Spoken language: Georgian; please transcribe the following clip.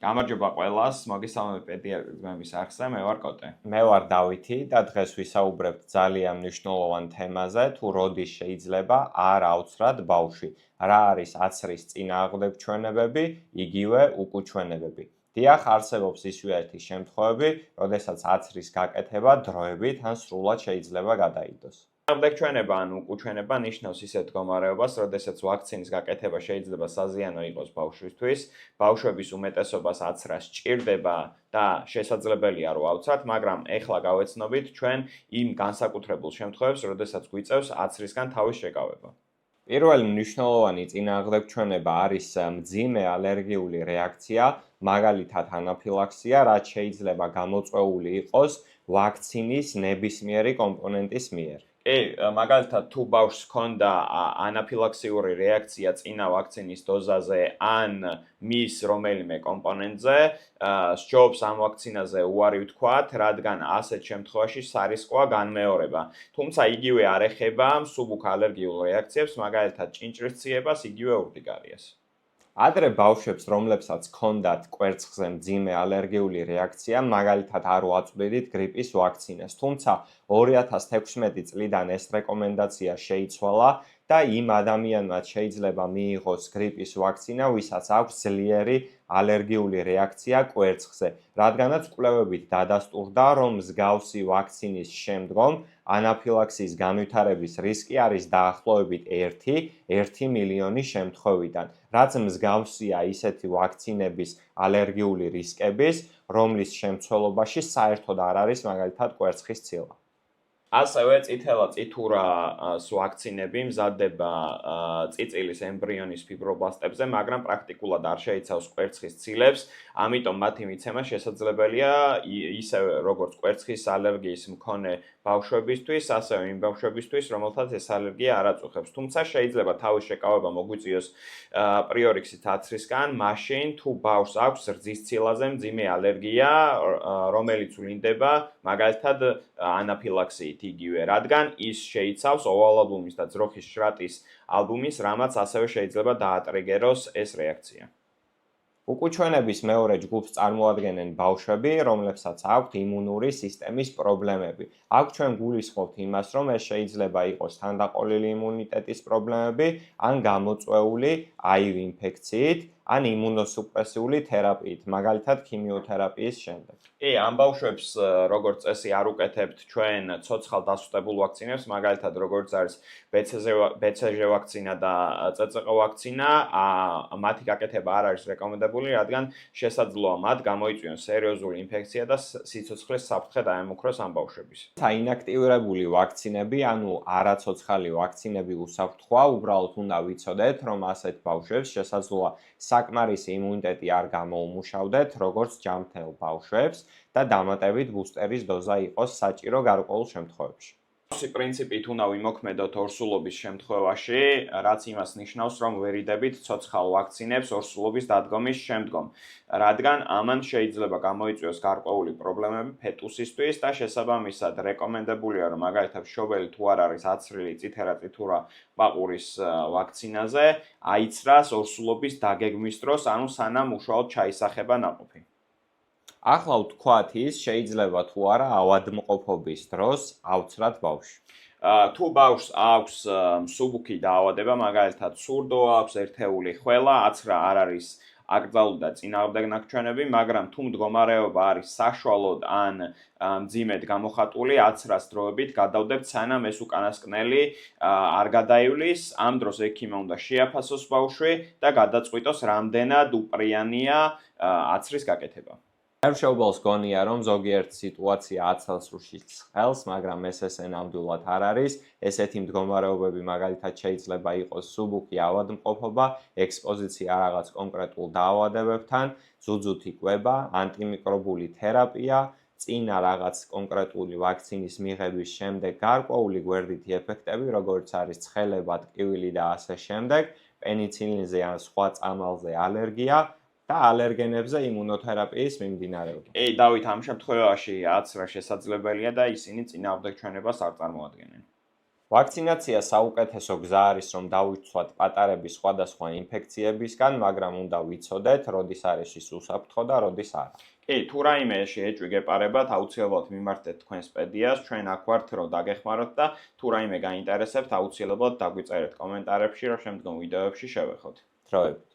გამარჯობა ყველას, მოგესალმებით პედიატრიის ძმების არხზე, მე ვარ კოტე. მე ვარ დავითი და დღეს ვისაუბრებთ ძალიან მნიშვნელოვან თემაზე, თუ როდის შეიძლება არ აუცრად ბავშვი. რა არის აცრის წინააღმდეგ ჩვენებები, იგივე უკუჩვენებები. დიახ, არსებობს ისუათი შემთხვევები, როდესაც აცრის გაკეთება დროებით ან სრულად შეიძლება გადაიდოს. წინააღმდეგჩვენება ან უკუჩვენება ნიშნავს ისეთ მდგომარეობას, როდესაც ვაქცინის გაკეთება შეიძლება საზიანო იყოს ბავშვისთვის, ბავშვების უმეტესობას აცრა სჭირდება და შესაძლებელია რომ ავცრათ, მაგრამ ეხლა გავეცნობით ჩვენ იმ განსაკუთრებულ შემთხვევებს, როდესაც გვიწევს აცრისგან თავის შეკავება. პირველი მნიშვნელოვანი წინააღმდეგჩვენება არის მძიმე ალერგიული რეაქცია, მაგალითად ანაფილაქსია, რაც შეიძლება გამოწვეული იყოს ვაქცინის ნებისმიერი კომპონენტის მიერ. მაგალითად თუ ბავშვს ჰქონდა ანაფილაქსიური რეაქცია წინა ვაქცინის დოზაზე ან მის რომელიმე კომპონენტზე, სჯობს ამ ვაქცინაზე უარი ვთქვათ, რადგან ასეთ შემთხვევაში სარისკოა განმეორება. თუმცა იგივე არ ეხება მსუბუქ ალერგიულ რეაქციებს, მაგალითად ჭინჭრისციებას, იგივე ურტიკარიას. ადრე ბავშვებს, რომლებსაც ჰქონდათ კვერცხზე მძიმე ალერგიული რეაქცია, მაგალითად არ უაწვდიდით გრიპის ვაქცინას, თუმცა 2016 წლიდან ეს რეკომენდაცია შეიცვალა და იმ ადამიანმაც შეიძლება მიიღოს გრიპის ვაქცინა, ვისაც აქვს ძლიერი ალერგიული რეაქცია კვერცხზე, რადგანაც კვლევებით დადასტურდა, რომ მსგავსი ვაქცინის შემდგომ ანაფილაქსის განვითარების რისკი არის დაახლოებით 1 მილიონი შემთხვევიდან, რაც მსგავსია ისეთი ვაქცინების ალერგიული რისკების, რომლის შემცველობაში საერთოდ არ არის მაგალითად კვერცხის ცილა. ასევე წითელა წითურა ვაქცინები მზადდება წიწილის ემბრიონის ფიბრობლასტებზე, მაგრამ პრაქტიკულად არ შეიცავს კვერცხის ცილებს, ამიტომ მათი მიცემა შესაძლებელია ისევე როგორც კვერცხის ალერგიის მქონე ბავშვებისთვის, ასევე იმ ბავშვებისთვის, რომელთაც ეს ალერგია არ აწუხებს. თუმცა შეიძლება თავის შეკავება მოგვიწიოს პრიორიქსით აცრისგან, მაშინ თუ ბავშვს აქვს რძის ცილაზე მძიმე ალერგია, რომელიც ვლინდება მაგალითად ანაფილაქსიით იგივე, რადგან ის შეიცავს ოვალალბუმის და ძროხის შრატის ალბუმის, რამაც ასევე შეიძლება დაატრიგეროს ეს რეაქცია. უკუჩვენების მეორე ჯგუფს წარმოადგენენ ბავშვები, რომლებსაც აქვთ იმუნური სისტემის პრობლემები. აქ ჩვენ გულისხმობთ იმას, რომ ეს შეიძლება იყოს თანდაყოლილი იმუნიტეტის პრობლემები, ან გამოწვეული აივ ინფექციით, ან იმუნოსუპრესიული თერაპიით, მაგალითად ქიმიოთერაპიის შემდეგ. ამ ბავშვებს როგორც წესი არ უკეთებთ ჩვენ ცოცხალ დასუსტებულ ვაქცინებს, მაგალითად როგორც არის BCG ვაქცინა და CCC ვაქცინა, მათი გაკეთება არ არის რეკომენდებული, რადგან შესაძლოა მათ გამოიწვიონ სერიოზული ინფექცია და სიცოცხლის საფრთხე დაემუქროს ამ ბავშვების. ინაქტივირებული ვაქცინები, ანუ არაცოცხალი ვაქცინები უსაფრთხოა, უბრალოდ უნდა ვიცოდეთ, რომ ასეთ ბავშვებს შესაძლოა საკმარისი იმუნიტეტი არ გამოუმუშავდეთ, როგორც ჯანმრთელ ბავშვებს და დამატებით ბუსტერის დოზა იყოს საჭირო გარკვეულ შემთხვევებში. პრინციპით უნდა ვიმოქმედოთ ორსულობის შემთხვევაში, რაც იმას ნიშნავს, რომ ვერიდებით ცოცხალ ვაქცინებს ორსულობის დადგომის შემდგომ, რადგან ამან შეიძლება გამოიწვიოს გარკვეული პრობლემები ფეტუსისთვის და შესაბამისად რეკომენდებულია, რომ მაგალითად მშობელი თუ არ არის აცრილი წითელა წითურა პაყურის ვაქცინაზე, აიცრას ორსულობის დაგეგმვის დროს, ანუ სანამ უშუალოდ ჩაისახება ნაყოფი. ახლა ვთქვათ ის, შეიძლება თუ არა ავადმყოფობის დროს ავცრათ ბავშვი. თუ ბავშვს აქვს მსუბუქი დაავადება, მაგალითად სურდო აქვს, ერთეული ხველა, აცრა არ არის აკრძალული და წინააღმდეგნაქჩვენები, მაგრამ თუ მდგომარეობა არის საშუალოდ ან მძიმედ გამოხატული, აცრას დროებით გადავდებთ, სანამ ეს უკანასკნელი არ გადაივლის, ამ დროს ექიმმა უნდა შეაფასოს ბავშვი და გადაწყვიტოს, რამდენად უპრიანია აცრის გაკეთება. მშობელს გონია, რომ ზოგიერთ სიტუაცია აცელს რუშიც ხელს, მაგრამ ეს ესე ნამდვილად არ არის. ესეთი მდგომარეობები მაგალითად შეიძლება იყოს მსუბუქი ავადმყოფობა, ექსპოზიცია რაღაც კონკრეტულ დაავადებებთან, ზუძუთი კვება, ანტიმიკრობული თერაპია, წინა რაღაც კონკრეტული ვაქცინის მიღების შემდეგ გარკვეული გვერდითი ეფექტები, როგორც არის ცხელება, ტკივილი და ასე შემდეგ, პენიცილინზე ან სხვა წამალზე ალერგია და ალერგენებზე იმუნოთერაპიის მიმდინარეობა. დავით, ამ შემთხვევაში აცრა შესაძლებელია და ისინი წინააღმდეგჩვენებას არ წარმოადგენენ. ვაქცინაცია საუკეთესო გზა არის, რომ დავიცვათ პატარები სხვადასხვა ინფექციებისგან, მაგრამ უნდა ვიცოდეთ, როდის არის ის უსაფრთხო და როდის არა. კი, თუ რაიმე შეეჭვი გეპარებათ, აუცილებლად მიმართეთ თქვენს პედიას, ჩვენ აქ ვართ, რომ დაგეხმაროთ და თუ რაიმე გაინტერესებთ, აუცილებლად დაგვიწერეთ კომენტარებში, რომ შემდგომ ვიდეოებში შევეხოთ. დროებით.